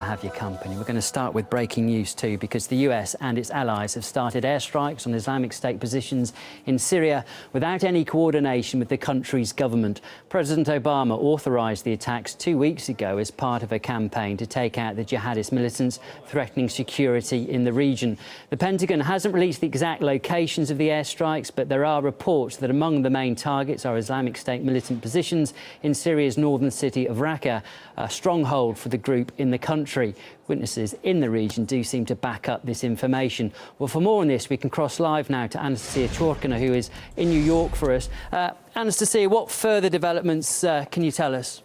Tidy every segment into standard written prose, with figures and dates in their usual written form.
Have your company. We're going to start with breaking news too, because the US and its allies have started airstrikes on Islamic State positions in Syria without any coordination with the country's government. President Obama authorised the attacks 2 weeks ago as part of a campaign to take out the jihadist militants threatening security in the region. The Pentagon hasn't released the exact locations of the airstrikes, but there are reports that among the main targets are Islamic State militant positions in Syria's northern city of Raqqa, a stronghold for the group in the country. Witnesses in the region do seem to back up this information. Well, for more on this, we can cross live now to Anastasia Chorkina, who is in New York for us. Anastasia, what further developments can you tell us?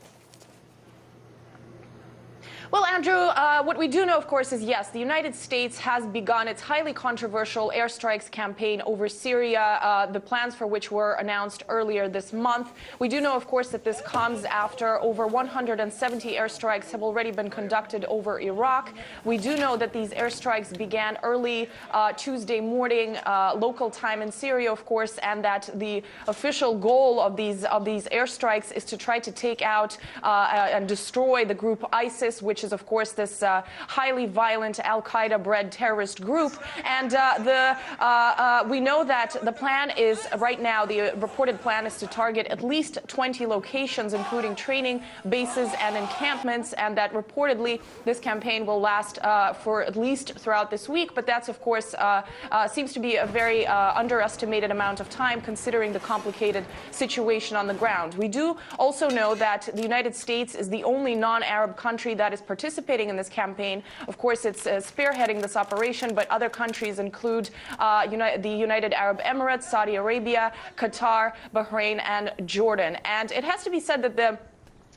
Well, Andrew, what we do know, of course, is yes, the United States has begun its highly controversial airstrikes campaign over Syria, the plans for which were announced earlier this month. We do know, of course, that this comes after over 170 airstrikes have already been conducted over Iraq. We do know that these airstrikes began early Tuesday morning, local time in Syria, of course, and that the official goal of these airstrikes is to try to take out and destroy the group ISIS, which is, of course, this highly violent al-Qaeda-bred terrorist group. And we know that the plan is, right now, the reported plan is to target at least 20 locations, including training bases and encampments, and that reportedly this campaign will last for at least throughout this week. But that's, of course, seems to be a very underestimated amount of time, considering the complicated situation on the ground. We do also know that the United States is the only non-Arab country that is participating in this campaign. Of course, it's spearheading this operation, but other countries include the United Arab Emirates, Saudi Arabia, Qatar, Bahrain, and Jordan. And it has to be said that the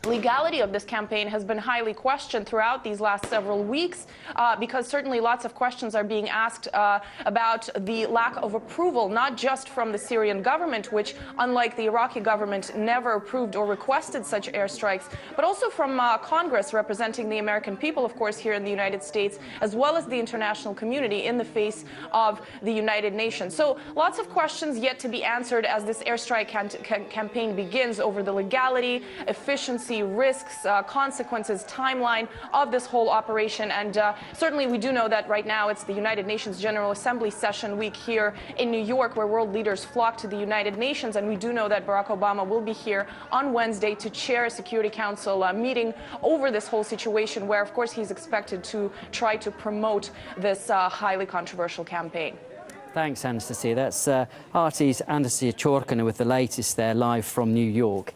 legality of this campaign has been highly questioned throughout these last several weeks, because certainly lots of questions are being asked about the lack of approval, not just from the Syrian government, which, unlike the Iraqi government, never approved or requested such airstrikes, but also from Congress, representing the American people, of course, here in the United States, as well as the international community in the face of the United Nations. So lots of questions yet to be answered as this airstrike campaign begins over the legality, efficiency, risks, consequences, timeline of this whole operation. And certainly we do know that right now it's the United Nations General Assembly session week here in New York, where world leaders flock to the United Nations. And we do know that Barack Obama will be here on Wednesday to chair a Security Council meeting over this whole situation, where, of course, he's expected to try to promote this highly controversial campaign. Thanks, Anastasia. That's RT's Anastasia Chorkina with the latest there, live from New York.